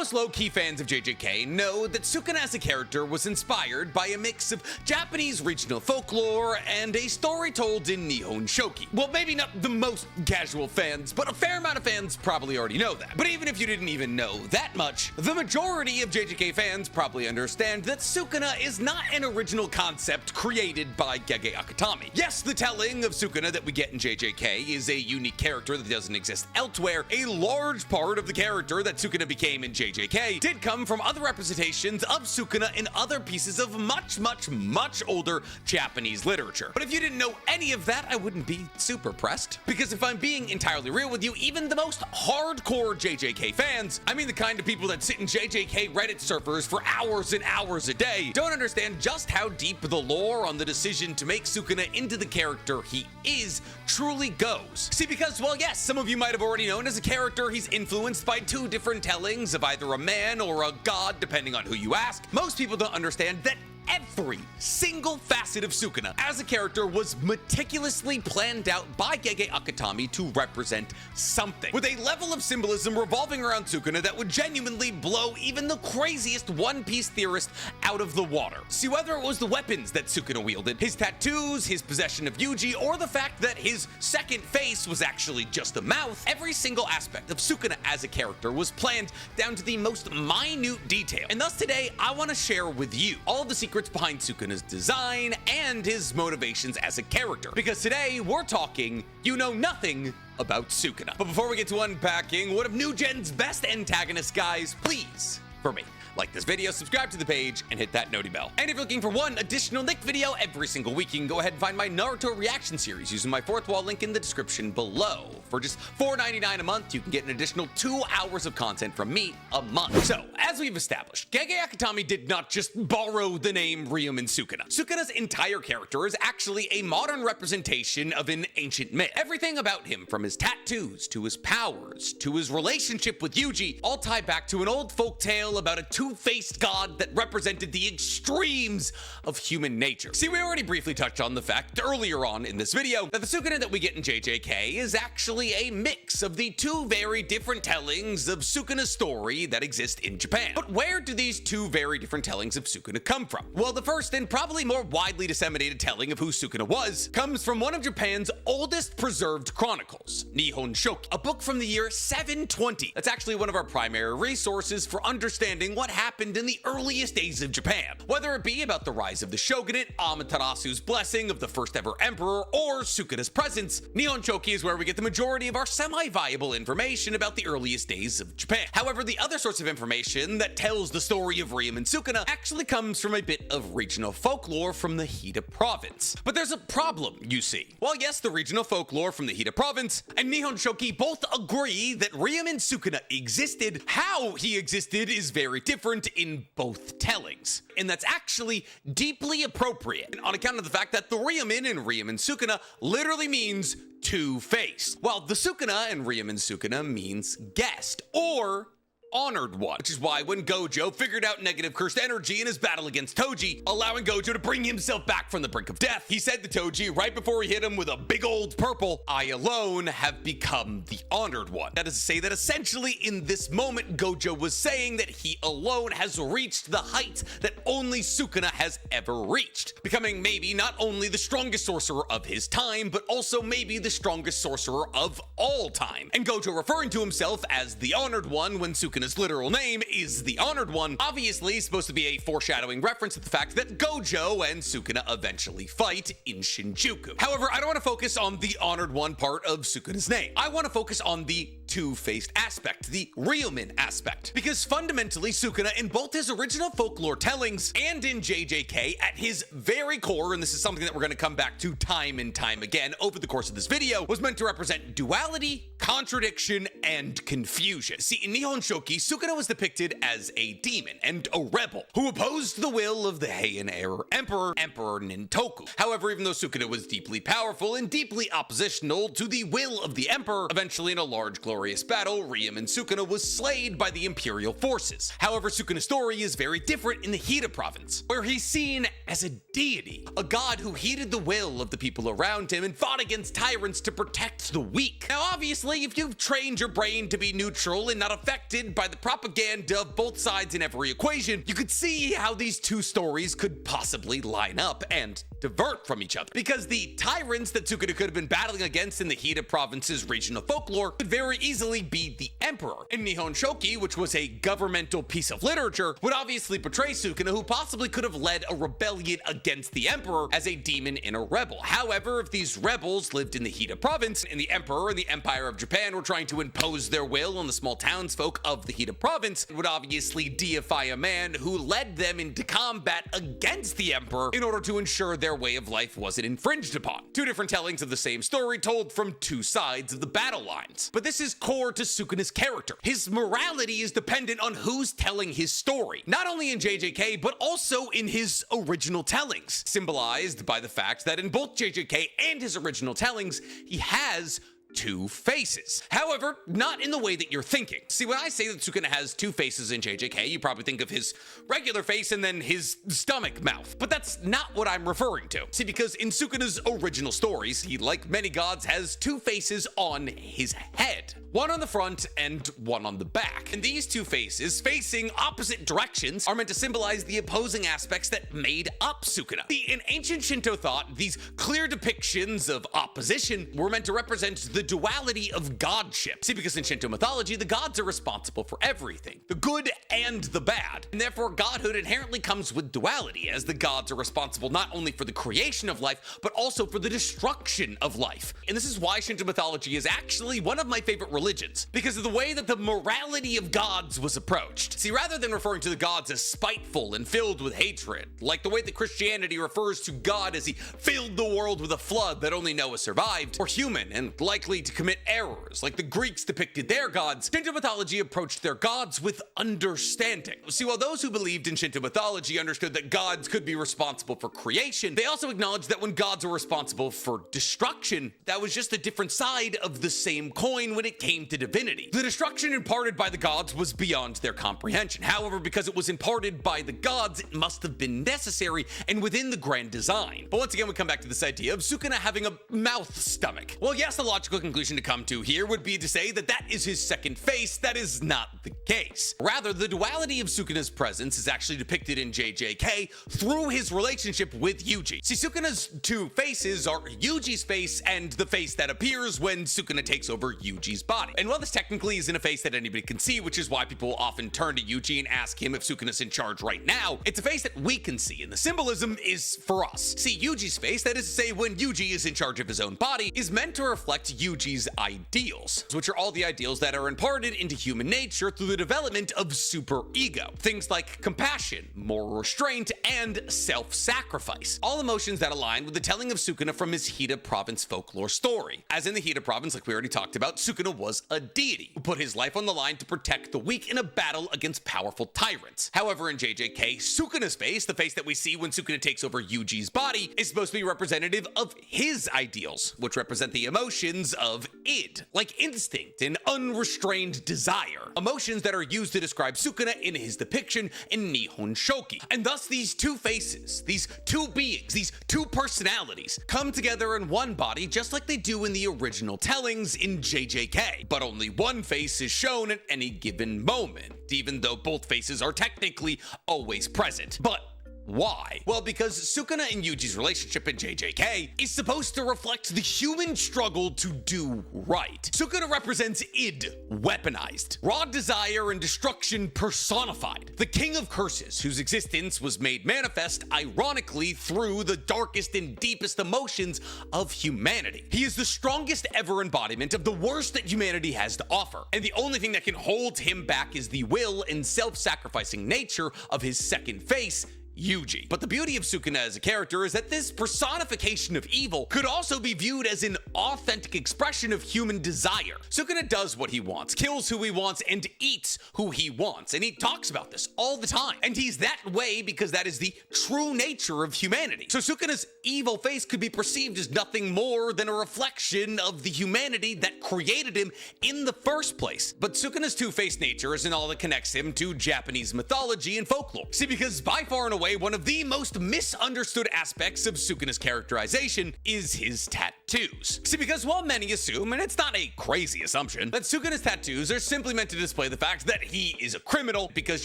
most low-key fans of JJK know that Sukuna as a character was inspired by a mix of Japanese regional folklore and a story told in Nihon Shoki. Well, maybe not the most casual fans, but a fair amount of fans probably already know that. But even if you didn't even know that much, the majority of JJK fans probably understand that Sukuna is not an original concept created by Gege Akutami. Yes, the telling of Sukuna that we get in JJK is a unique character that doesn't exist elsewhere. A large part of the character that Sukuna became in JJK did come from other representations of Sukuna in other pieces of much older Japanese literature. But if you didn't know any of that, I wouldn't be super pressed. Because if I'm being entirely real with you, even the most hardcore JJK fans, I mean the kind of people that sit in JJK Reddit servers for hours and hours a day, don't understand just how deep the lore on the decision to make Sukuna into the character he is truly goes. See, because, well, yes, some of you might have already known as a character he's influenced by two different tellings of either a man or a god, depending on who you ask. Most people don't understand that every single facet of Sukuna as a character was meticulously planned out by Gege Akutami to represent something, with a level of symbolism revolving around Sukuna that would genuinely blow even the craziest One Piece theorist out of the water. See, whether it was the weapons that Sukuna wielded, his tattoos, his possession of Yuji, or the fact that his second face was actually just a mouth, every single aspect of Sukuna as a character was planned down to the most minute detail. And thus today, I want to share with you all the secrets behind Sukuna's design and his motivations as a character, because today we're talking you know nothing about Sukuna. But before we get to unpacking one of New Gen's best antagonists, guys, please, for me, like this video, subscribe to the page, and hit that noti bell. And if you're looking for one additional Nick video every single week, you can go ahead and find my Naruto reaction series using my fourth wall link in the description below. For just $4.99 a month, you can get an additional 2 hours of content from me a month. So, as we've established, Gege Akutami did not just borrow the name Ryum in Sukuna. Sukuna's entire character is actually a modern representation of an ancient myth. Everything about him, from his tattoos, to his powers, to his relationship with Yuji, all tie back to an old folk tale about a two-faced god that represented the extremes of human nature. See, we already briefly touched on the fact earlier on in this video that the Sukuna that we get in JJK is actually a mix of the two very different tellings of Sukuna's story that exist in Japan. But where do these two very different tellings of Sukuna come from? Well, the first and probably more widely disseminated telling of who Sukuna was comes from one of Japan's oldest preserved chronicles, Nihon Shoki, a book from the year 720. That's actually one of our primary resources for understanding what happened in the earliest days of Japan, whether it be about the rise of the shogunate, Amaterasu's blessing of the first ever emperor, or Sukuna's presence. Nihon Shoki is where we get the majority of our semi-viable information about the earliest days of Japan. However, the other source of information that tells the story of Ryum and Sukuna actually comes from a bit of regional folklore from the Hida province. But there's a problem, you see. While yes, the regional folklore from the Hida province and Nihon Shoki both agree that Ryum and Sukuna existed, how he existed is very different in both tellings. And that's actually deeply appropriate on account of the fact that the Ryumin in Ryum and Sukuna literally means two-faced, while the Sukuna in Ryum and Sukuna means guest, or honored one, which is why when Gojo figured out negative cursed energy in his battle against Toji, allowing Gojo to bring himself back from the brink of death, he said to Toji right before he hit him with a big old purple, "I alone have become the honored one." That is to say that essentially in this moment, Gojo was saying that he alone has reached the heights that only Sukuna has ever reached, becoming maybe not only the strongest sorcerer of his time, but also maybe the strongest sorcerer of all time. And Gojo referring to himself as the honored one when Sukuna his literal name is the Honored One, obviously supposed to be a foreshadowing reference to the fact that Gojo and Sukuna eventually fight in Shinjuku. However, I don't want to focus on the Honored One part of Sukuna's name. I want to focus on the two-faced aspect, the Ryumin aspect, because fundamentally Sukuna in both his original folklore tellings and in JJK at his very core, and this is something that we're going to come back to time and time again over the course of this video, was meant to represent duality, contradiction, and confusion. See, in Nihon Shoki, Sukuna was depicted as a demon and a rebel who opposed the will of the Heian Emperor Nintoku. However, even though Sukuna was deeply powerful and deeply oppositional to the will of the Emperor, eventually in a large glorious battle, Ryum and Sukuna was slayed by the Imperial forces. However, Sukuna's story is very different in the Hida province, where he's seen as a deity, a god who heeded the will of the people around him and fought against tyrants to protect the weak. Now, obviously, if you've trained your brain to be neutral and not affected by by the propaganda of both sides in every equation, you could see how these two stories could possibly line up and divert from each other. Because the tyrants that Sukuna could have been battling against in the Hida province's regional folklore could very easily be the emperor. In Nihon Shoki, which was a governmental piece of literature, would obviously portray Sukuna, who possibly could have led a rebellion against the emperor as a demon and a rebel. However, if these rebels lived in the Hida province and the emperor and the Empire of Japan were trying to impose their will on the small townsfolk of the Hida province, it would obviously deify a man who led them into combat against the emperor in order to ensure their way of life wasn't infringed upon. Two different tellings of the same story told from two sides of the battle lines. But this is core to Sukuna's character. His morality is dependent on who's telling his story, not only in JJK, but also in his original tellings, symbolized by the fact that in both JJK and his original tellings, he has two faces. However, not in the way that you're thinking. See, when I say that Sukuna has two faces in JJK, you probably think of his regular face and then his stomach mouth. But that's not what I'm referring to. See, because in Sukuna's original stories, he, like many gods, has two faces on his head. One on the front and one on the back. And these two faces, facing opposite directions, are meant to symbolize the opposing aspects that made up Sukuna. See, in ancient Shinto thought, these clear depictions of opposition were meant to represent the duality of godship. See, because in Shinto mythology, the gods are responsible for everything, the good and the bad, and therefore godhood inherently comes with duality, as the gods are responsible not only for the creation of life, but also for the destruction of life. And this is why Shinto mythology is actually one of my favorite religions, because of the way that the morality of gods was approached. See, rather than referring to the gods as spiteful and filled with hatred, like the way that Christianity refers to God as he filled the world with a flood that only Noah survived, or human and likely to commit errors, like the Greeks depicted their gods, Shinto mythology approached their gods with understanding. See, while those who believed in Shinto mythology understood that gods could be responsible for creation, they also acknowledged that when gods were responsible for destruction, that was just a different side of the same coin when it came to divinity. The destruction imparted by the gods was beyond their comprehension. However, because it was imparted by the gods, it must have been necessary and within the grand design. But once again, we come back to this idea of Sukuna having a mouth stomach. Well, yes, the logical conclusion to come to here would be to say that that is his second face. That is not the case. Rather, the duality of Sukuna's presence is actually depicted in JJK through his relationship with Yuji. See, Sukuna's two faces are Yuji's face and the face that appears when Sukuna takes over Yuji's body. And while this technically isn't a face that anybody can see, which is why people often turn to Yuji and ask him if Sukuna's in charge right now, it's a face that we can see, and the symbolism is for us. See, Yuji's face, that is to say when Yuji is in charge of his own body, is meant to reflect Yuji's ideals, which are all the ideals that are imparted into human nature through the development of superego. Things like compassion, moral restraint, and self-sacrifice. All emotions that align with the telling of Sukuna from his Hida province folklore story. As in the Hida province, like we already talked about, Sukuna was a deity who put his life on the line to protect the weak in a battle against powerful tyrants. However, in JJK, Sukuna's face, the face that we see when Sukuna takes over Yuji's body, is supposed to be representative of his ideals, which represent the emotions of id, like instinct and unrestrained desire. Emotions that are used to describe Sukuna in his depiction in Nihon Shoki. And thus these two faces, these two beings, these two personalities come together in one body just like they do in the original tellings in JJK. But only one face is shown at any given moment, even though both faces are technically always present. But why? Well, because Sukuna and Yuji's relationship in JJK is supposed to reflect the human struggle to do right. Sukuna represents id, weaponized, raw desire and destruction personified, the king of curses whose existence was made manifest, ironically, through the darkest and deepest emotions of humanity. He is the strongest ever embodiment of the worst that humanity has to offer, and the only thing that can hold him back is the will and self-sacrificing nature of his second face, Yuji. But the beauty of Sukuna as a character is that this personification of evil could also be viewed as an authentic expression of human desire. Sukuna does what he wants, kills who he wants, and eats who he wants, and he talks about this all the time. And he's that way because that is the true nature of humanity. So Sukuna's evil face could be perceived as nothing more than a reflection of the humanity that created him in the first place. But Sukuna's two-faced nature isn't all that connects him to Japanese mythology and folklore. See, because by far and away, one of the most misunderstood aspects of Sukuna's characterization is his tattoo. tattoos. See, because while many assume, and it's not a crazy assumption, that Sukuna's tattoos are simply meant to display the fact that he is a criminal, because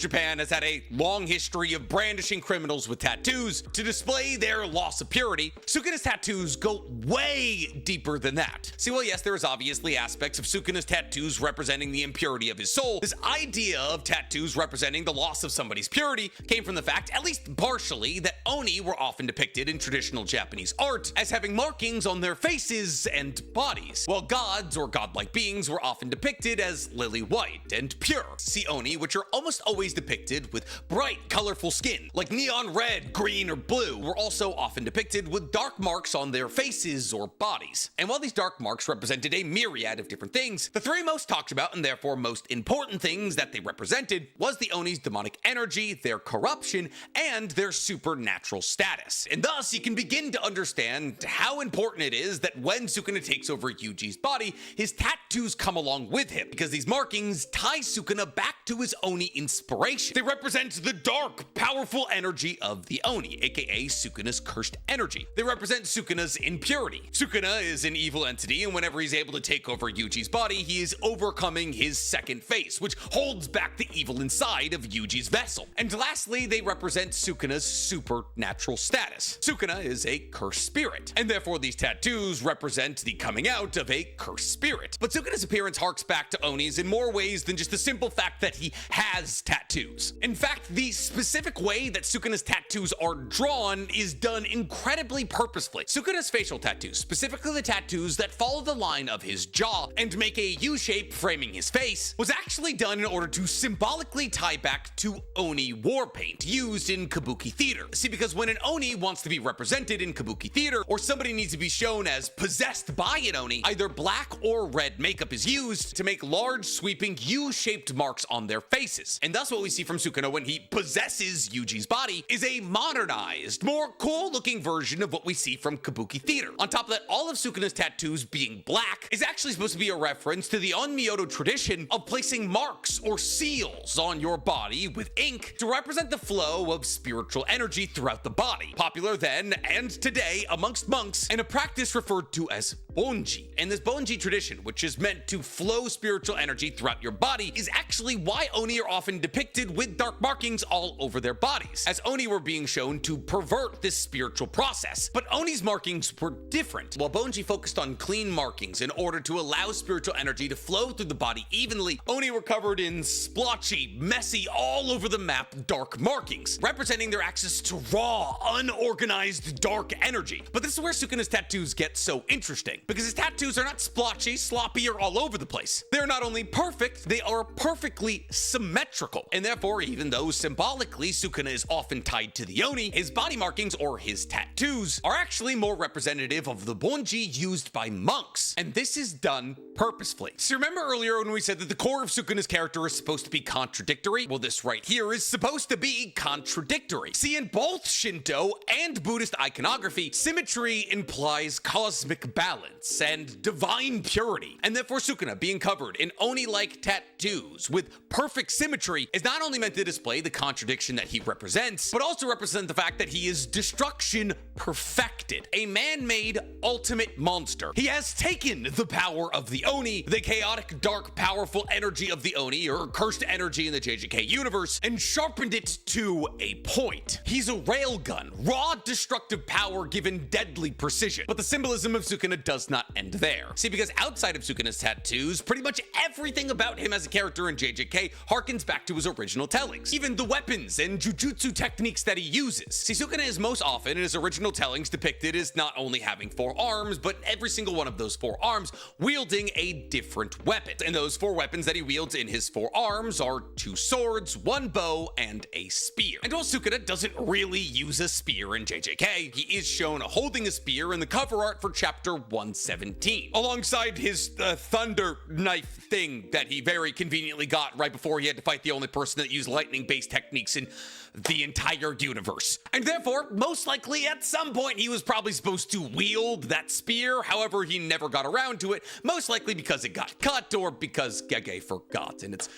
Japan has had a long history of brandishing criminals with tattoos to display their loss of purity, Sukuna's tattoos go way deeper than that. See, well, yes, there is obviously aspects of Sukuna's tattoos representing the impurity of his soul. This idea of tattoos representing the loss of somebody's purity came from the fact, at least partially, that Oni were often depicted in traditional Japanese art as having markings on their faces and bodies, while gods or godlike beings were often depicted as lily white and pure. See, Oni, which are almost always depicted with bright, colorful skin, like neon red, green, or blue, were also often depicted with dark marks on their faces or bodies. And while these dark marks represented a myriad of different things, the three most talked about and therefore most important things that they represented was the Oni's demonic energy, their corruption, and their supernatural status. And thus, you can begin to understand how important it is that when Sukuna takes over Yuji's body, his tattoos come along with him, because these markings tie Sukuna back to his Oni inspiration. They represent the dark, powerful energy of the Oni, aka Sukuna's cursed energy. They represent Sukuna's impurity. Sukuna is an evil entity, and whenever he's able to take over Yuji's body, he is overcoming his second face, which holds back the evil inside of Yuji's vessel. And lastly, they represent Sukuna's supernatural status. Sukuna is a cursed spirit, and therefore these tattoos represent the coming out of a cursed spirit. But Sukuna's appearance harks back to Oni's in more ways than just the simple fact that he has tattoos. In fact, the specific way that Sukuna's tattoos are drawn is done incredibly purposefully. Sukuna's facial tattoos, specifically the tattoos that follow the line of his jaw and make a U-shape framing his face, was actually done in order to symbolically tie back to Oni war paint used in Kabuki theater. See, because when an Oni wants to be represented in Kabuki theater, or somebody needs to be shown as possessed by an Oni, either black or red makeup is used to make large sweeping U-shaped marks on their faces. And thus what we see from Sukuna when he possesses Yuji's body is a modernized, more cool looking version of what we see from Kabuki theater. On top of that, all of Sukuna's tattoos being black is actually supposed to be a reference to the Onmyoto tradition of placing marks or seals on your body with ink to represent the flow of spiritual energy throughout the body, popular then and today amongst monks, and a practice referred to as bonji. And this bonji tradition, which is meant to flow spiritual energy throughout your body, is actually why Oni are often depicted with dark markings all over their bodies, as Oni were being shown to pervert this spiritual process. But Oni's markings were different. While bonji focused on clean markings in order to allow spiritual energy to flow through the body evenly, Oni were covered in splotchy, messy, all over the map dark markings, representing their access to raw, unorganized dark energy. But this is where Sukuna's tattoos get so interesting, because his tattoos are not splotchy, sloppy, or all over the place. They're not only perfect, they are perfectly symmetrical. And therefore, even though symbolically Sukuna is often tied to the Oni, his body markings or his tattoos are actually more representative of the bonji used by monks. And this is done purposefully. So remember earlier when we said that the core of Sukuna's character is supposed to be contradictory? Well, this right here is supposed to be contradictory. See, in both Shinto and Buddhist iconography, symmetry implies cosmic balance and divine purity. And therefore Sukuna being covered in Oni-like tattoos with perfect symmetry is not only meant to display the contradiction that he represents, but also represent the fact that he is destruction perfected, a man-made ultimate monster. He has taken the power of the Oni, the chaotic, dark, powerful energy of the Oni, or cursed energy in the JJK universe, and sharpened it to a point. He's a railgun, raw destructive power given deadly precision. But the symbolism of Sukuna does not end there. See, because outside of Sukuna's tattoos, pretty much everything about him as a character in JJK harkens back to his original tellings. Even the weapons and jujutsu techniques that he uses. See, Sukuna is most often in his original tellings depicted as not only having 4 arms, but every single one of those 4 arms wielding a different weapon. And those 4 weapons that he wields in his 4 arms are 2 swords, 1 bow, and a spear. And while Sukuna doesn't really use a spear in JJK, he is shown holding a spear in the cover art for chapter 117, alongside his thunder knife thing that he very conveniently got right before he had to fight the only person that used lightning-based techniques in the entire universe. And therefore, most likely at some point he was probably supposed to wield that spear, however he never got around to it, most likely because it got cut or because Gege forgot, and it's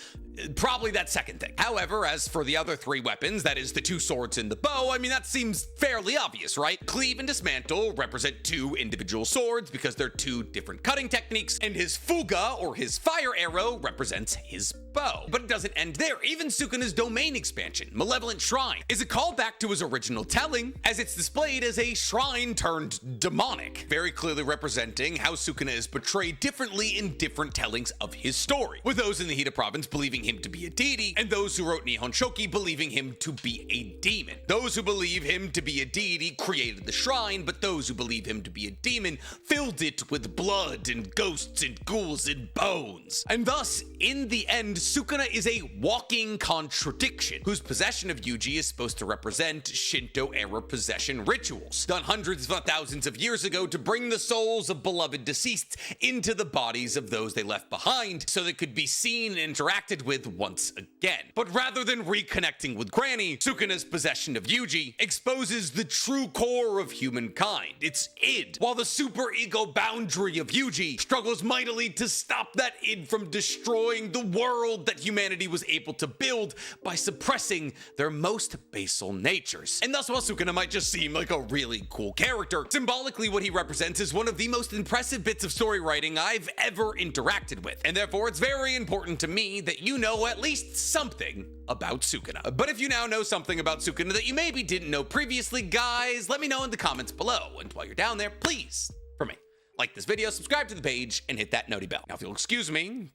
probably that second thing. However, as for the other 3 weapons, that is the 2 swords and the bow, I mean, that seems fairly obvious, right? Cleave and dismantle represent 2 individual swords because because they're two different cutting techniques, and his fuga, or his fire arrow, represents his bow. But it doesn't end there. Even Sukuna's domain expansion, Malevolent Shrine, is a callback to his original telling, as it's displayed as a shrine turned demonic, very clearly representing how Sukuna is portrayed differently in different tellings of his story, with those in the Hida province believing him to be a deity, and those who wrote Nihon Shoki believing him to be a demon. Those who believe him to be a deity created the shrine, but those who believe him to be a demon filled it with blood and ghosts and ghouls and bones. And thus, in the end, Sukuna is a walking contradiction, whose possession of Yuji is supposed to represent Shinto-era possession rituals, done hundreds if not thousands of years ago to bring the souls of beloved deceased into the bodies of those they left behind so they could be seen and interacted with once again. But rather than reconnecting with Granny, Sukuna's possession of Yuji exposes the true core of humankind, its id, while the superego boundary of Yuji struggles mightily to stop that id from destroying the world that humanity was able to build by suppressing their most basal natures. And thus, while Sukuna might just seem like a really cool character, symbolically what he represents is one of the most impressive bits of story writing I've ever interacted with, and therefore it's very important to me that you know at least something about Sukuna. But if you now know something about Sukuna that you maybe didn't know previously, guys, let me know in the comments below. And while you're down there, please, for me, like this video, subscribe to the page, and hit that noti bell. Now, if you'll excuse me,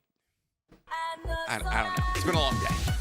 I don't know. It's been a long day.